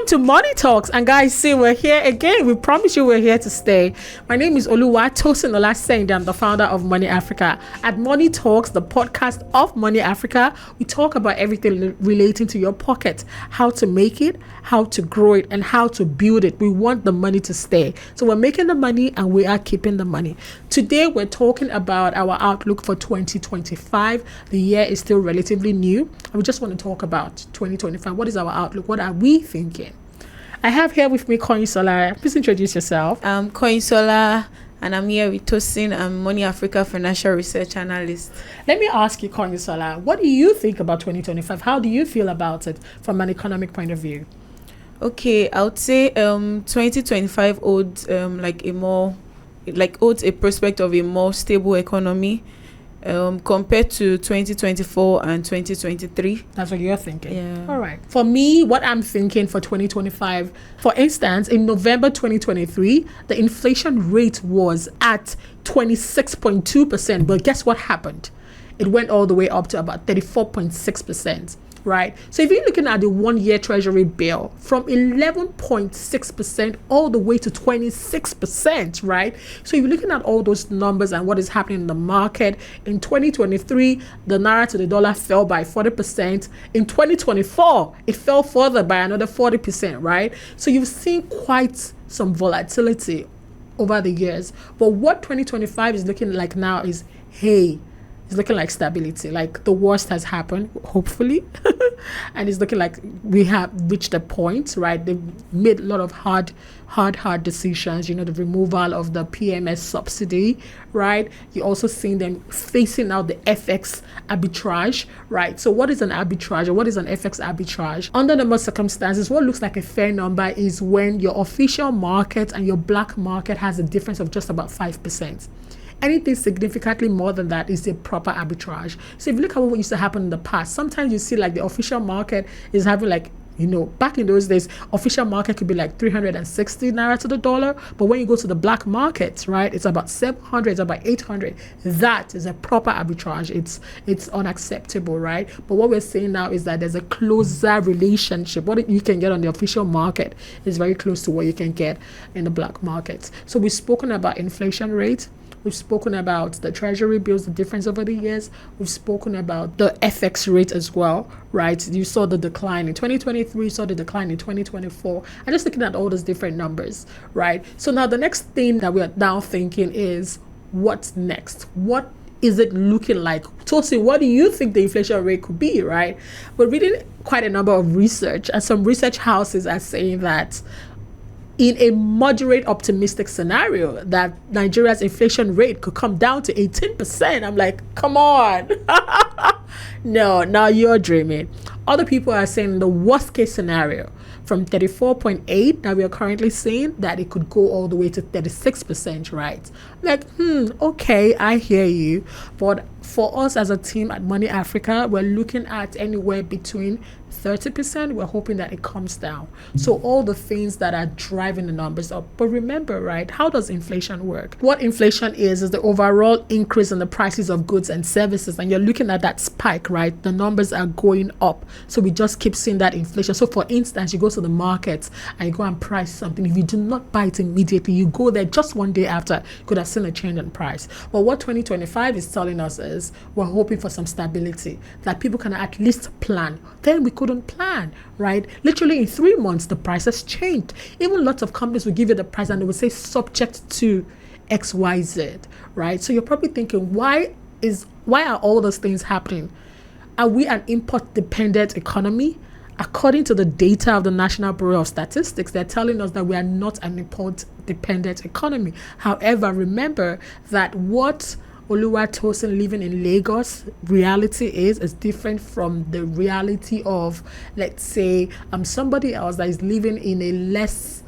to Money Talks. And guys, see, we're here again. We promise you we're here to stay. My name is Oluwatosin Olasende. I'm the founder of Money Africa. At Money Talks, the podcast of Money Africa, we talk about everything relating to your pocket, how to make it, how to grow it, and how to build it. We want the money to stay. So we're making the money and we are keeping the money. Today, we're talking about our outlook for 2025. The year is still relatively new. And we just want to talk about 2025. What is our outlook? What are we thinking? I have here with me Koinsola. Please introduce yourself. I'm Koinsola and I'm here with Tosin. I'm Money Africa Financial Research Analyst. Let me ask you, Koinsola, what do you think about 2025? How do you feel about it from an economic point of view? Okay, I would say 2025 holds holds a prospect of a more stable economy compared to 2024 and 2023. That's what you're thinking? Yeah. All right. For me, what I'm thinking for 2025, for instance, in November 2023, the inflation rate was at 26.2%. But guess what happened? It went all the way up to about 34.6%. Right. So if you're looking at the 1-year treasury bill from 11.6% all the way to 26%, right? So if you're looking at all those numbers and what is happening in the market, in 2023, the Naira to the dollar fell by 40%. In 2024, it fell further by another 40%, right? So you've seen quite some volatility over the years. But what 2025 is looking like now is, hey, it's looking like stability, like the worst has happened, hopefully. And it's looking like we have reached a point, right? They've made a lot of hard decisions, the removal of the PMS subsidy, right? You're also seeing them facing out the FX arbitrage, right? So what is an arbitrage or what is an FX arbitrage? Under normal circumstances, what looks like a fair number is when your official market and your black market has a difference of just about 5%. Anything significantly more than that is a proper arbitrage. So if you look at what used to happen in the past, sometimes you see like the official market is having back in those days, official market could be like 360 Naira to the dollar. But when you go to the black market, right, it's about 700, it's about 800. That is a proper arbitrage. It's unacceptable, right? But what we're saying now is that there's a closer relationship. What you can get on the official market is very close to what you can get in the black markets. So we've spoken about inflation rate. We've spoken about the treasury bills, the difference over the years. We've spoken about the FX rate as well, right? You saw the decline in 2023, you saw the decline in 2024. And just looking at all those different numbers, right? So now the next thing that we are now thinking is, what's next? What is it looking like? Tosin, what do you think the inflation rate could be, right? We're reading quite a number of research, and some research houses are saying that in a moderate optimistic scenario that Nigeria's inflation rate could come down to 18%. I'm like, come on. No, now you're dreaming. Other people are saying the worst case scenario from 34.8 that we are currently seeing, that it could go all the way to 36%, right? I'm like, okay, I hear you. But for us as a team at Money Africa, we're looking at anywhere between 30%. We're hoping that it comes down. So all the things that are driving the numbers up. But remember, right, how does inflation work? What inflation is the overall increase in the prices of goods and services. And you're looking at that spike, right? The numbers are going up. So we just keep seeing that inflation. So for instance, you go to the market and you go and price something. If you do not buy it immediately, you go there just one day after, you could have seen a change in price. But what 2025 is telling us is we're hoping for some stability, that people can at least plan. Then we couldn't plan, right? Literally in 3 months, the price has changed. Even lots of companies will give you the price and they will say subject to XYZ, right? So you're probably thinking, why are all those things happening? Are we an import-dependent economy? According to the data of the National Bureau of Statistics, they're telling us that we are not an import-dependent economy. However, remember that what Oluwatosin living in Lagos reality is different from the reality of, let's say, somebody else that is living in a less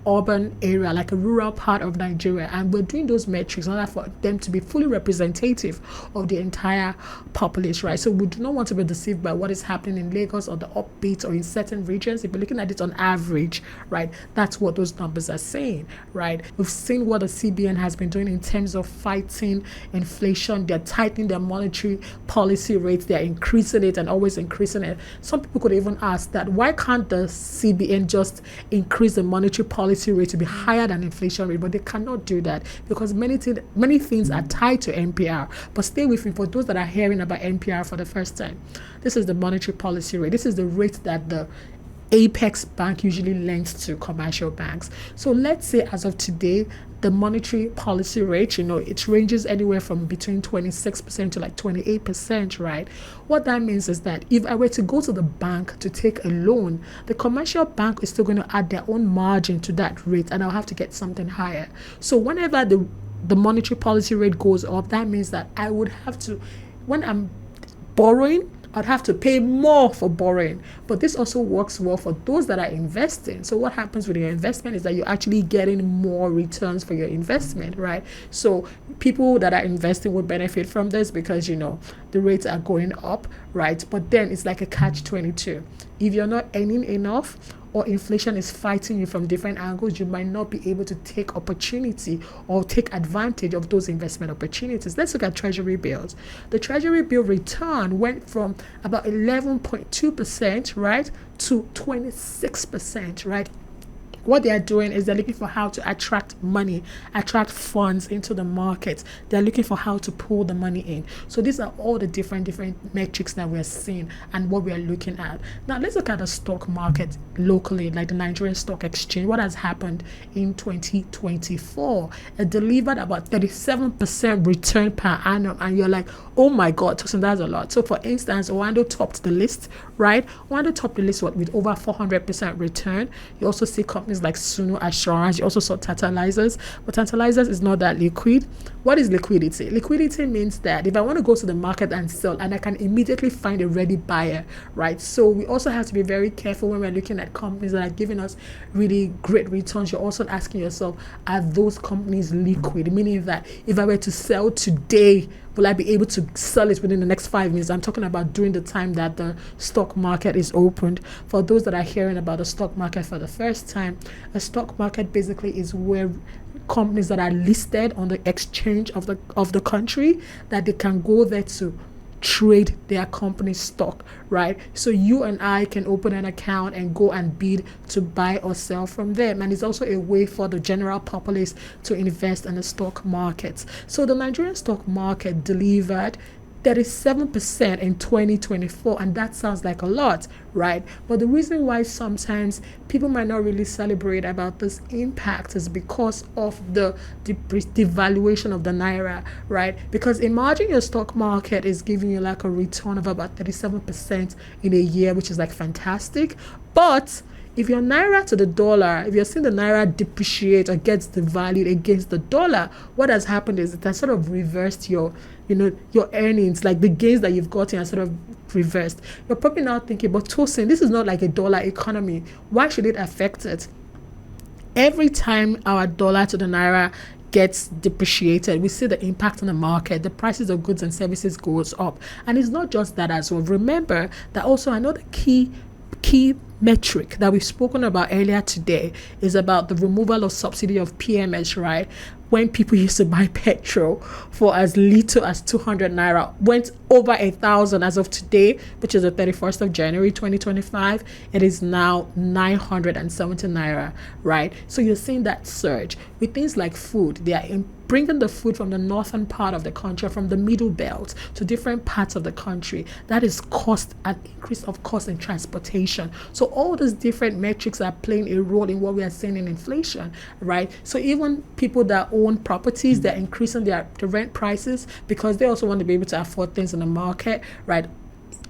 urban area, like a rural part of Nigeria, and we're doing those metrics in order for them to be fully representative of the entire population, right? So we do not want to be deceived by what is happening in Lagos or the upbeat or in certain regions. If you're looking at it on average, right, that's what those numbers are saying, right? We've seen what the CBN has been doing in terms of fighting inflation. They're tightening their monetary policy rates, they're increasing it and always increasing it. Some people could even ask that why can't the CBN just increase the monetary policy rate to be higher than inflation rate? But they cannot do that because many things are tied to MPR. But stay with me for those that are hearing about MPR for the first time. This is the monetary policy rate. This is the rate that the Apex Bank usually lends to commercial banks. So let's say as of today, the monetary policy rate, it ranges anywhere from between 26% to like 28%, right? What that means is that if I were to go to the bank to take a loan, the commercial bank is still going to add their own margin to that rate, and I'll have to get something higher. So whenever the monetary policy rate goes up, that means that I would have to, when I'm borrowing, I'd have to pay more for borrowing. But this also works well for those that are investing. So what happens with your investment is that you're actually getting more returns for your investment, right? So people that are investing will benefit from this because, the rates are going up, right? But then it's like a catch-22. If you're not earning enough, or inflation is fighting you from different angles, you might not be able to take opportunity or take advantage of those investment opportunities. Let's look at treasury bills. The treasury bill return went from about 11.2%, right, to 26%, right? What they are doing is they're looking for how to attract money, attract funds into the market. They're looking for how to pull the money in. So these are all the different metrics that we're seeing and what we are looking at. Now let's look at the stock market locally, like the Nigerian Stock Exchange. What has happened in 2024? It delivered about 37% return per annum, and you're like, oh my God, Tosin, that's a lot. So for instance, Owando topped the list, right? Owando topped the list with over 400% return. You also see companies like Sunu Assurance. You also saw Tantalizers, but Tantalizers is not that liquid. What is liquidity? Liquidity means that if I want to go to the market and sell, and I can immediately find a ready buyer, right? So we also have to be very careful when we're looking at companies that are giving us really great returns. You're also asking yourself, are those companies liquid? Meaning that if I were to sell today, will I be able to sell it within the next 5 minutes? I'm talking about during the time that the stock market is opened. For those that are hearing about the stock market for the first time, a stock market basically is where companies that are listed on the exchange of the country, that they can go there to trade their company stock, right? So you and I can open an account and go and bid to buy or sell from them. And it's also a way for the general populace to invest in the stock markets. So the Nigerian stock market delivered 37% in 2024, and that sounds like a lot, right? But the reason why sometimes people might not really celebrate about this impact is because of the devaluation of the Naira, right? Because imagine your stock market is giving you like a return of about 37% in a year, which is like fantastic. But if your Naira to the dollar, if you're seeing the Naira depreciate or gets devalued against the dollar, what has happened is it has sort of reversed your earnings, like the gains that you've gotten are sort of reversed. You're probably now thinking, but Tosin, this is not like a dollar economy. Why should it affect it? Every time our dollar to the Naira gets depreciated, we see the impact on the market. The prices of goods and services goes up. And it's not just that as well. Remember that also another key metric that we've spoken about earlier today is about the removal of subsidy of PMS, right? When people used to buy petrol for as little as 200 naira, went over 1,000 as of today, which is the 31st of January 2025. It is now 970 naira, right? So you're seeing that surge with things like food. They are bringing the food from the northern part of the country, from the middle belt to different parts of the country. That is an increase of cost in transportation. So all these different metrics are playing a role in what we are seeing in inflation, right? So even people that own properties, they're increasing the rent prices because they also want to be able to afford things in the market, right?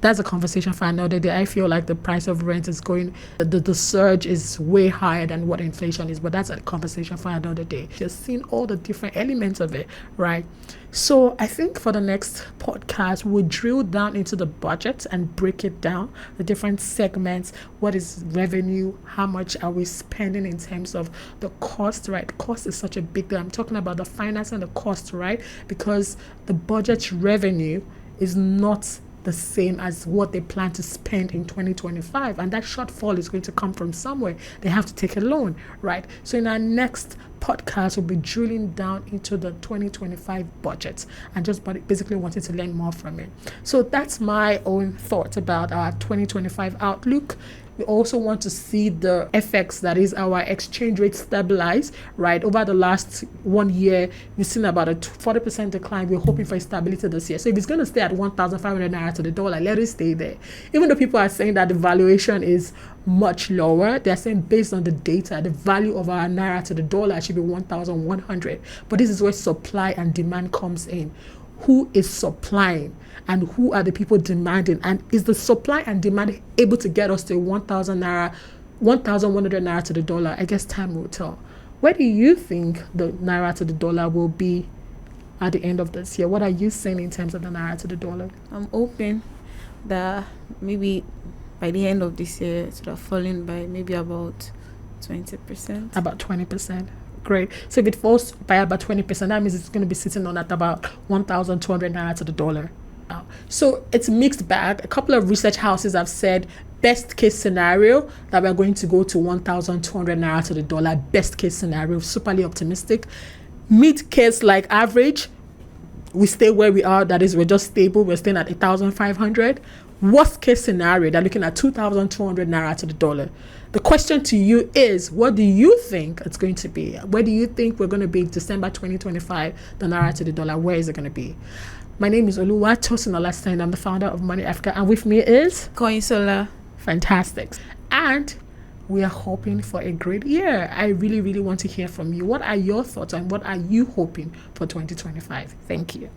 that's a conversation for another day. I feel like the price of rent is going, the surge is way higher than what inflation is, but that's a conversation for another day. Just seeing all the different elements of it, right? So I think for the next podcast, we'll drill down into the budget and break it down, the different segments. What is revenue? How much are we spending in terms of the cost, right? Cost is such a big thing. I'm talking about the finance and the cost, right? Because the budget revenue is not the same as what they plan to spend in 2025, and that shortfall is going to come from somewhere. They have to take a loan, right? So in our next podcast, we'll be drilling down into the 2025 budget and just basically wanted to learn more from it. So that's my own thoughts about our 2025 outlook. We also want to see the effects, that is our exchange rate, stabilize, right? Over the last 1 year, we've seen about a 40% decline. We're hoping for stability this year. So if it's going to stay at 1,500 Naira to the dollar, let it stay there. Even though people are saying that the valuation is much lower, they're saying based on the data, the value of our Naira to the dollar should be 1,100. But this is where supply and demand comes in. Who is supplying and who are the people demanding? And is the supply and demand able to get us to 1,000 Naira, 1,100 Naira to the dollar? I guess time will tell. Where do you think the Naira to the dollar will be at the end of this year? What are you saying in terms of the Naira to the dollar? I'm hoping that maybe by the end of this year, it would have fallen by maybe about 20%. About 20%. Great. So if it falls by about 20%, that means it's going to be sitting on at about 1,200 Naira to the dollar. So it's a mixed bag. A couple of research houses have said best case scenario that we're going to go to 1,200 Naira to the dollar. Best case scenario, superly optimistic. Mid case, like average, we stay where we are. That is, we're just stable. We're staying at 1,500. Worst case scenario, they're looking at 2,200 Naira to the dollar. The question to you is, what do you think it's going to be? Where do you think we're going to be December 2025, the Naira to the dollar? Where is it going to be? My name is Oluwatosin Olastain. I'm the founder of Money Africa, and with me is Koinsola. Fantastic. And we are hoping for a great year. I really, really want to hear from you. What are your thoughts and what are you hoping for 2025? Thank you.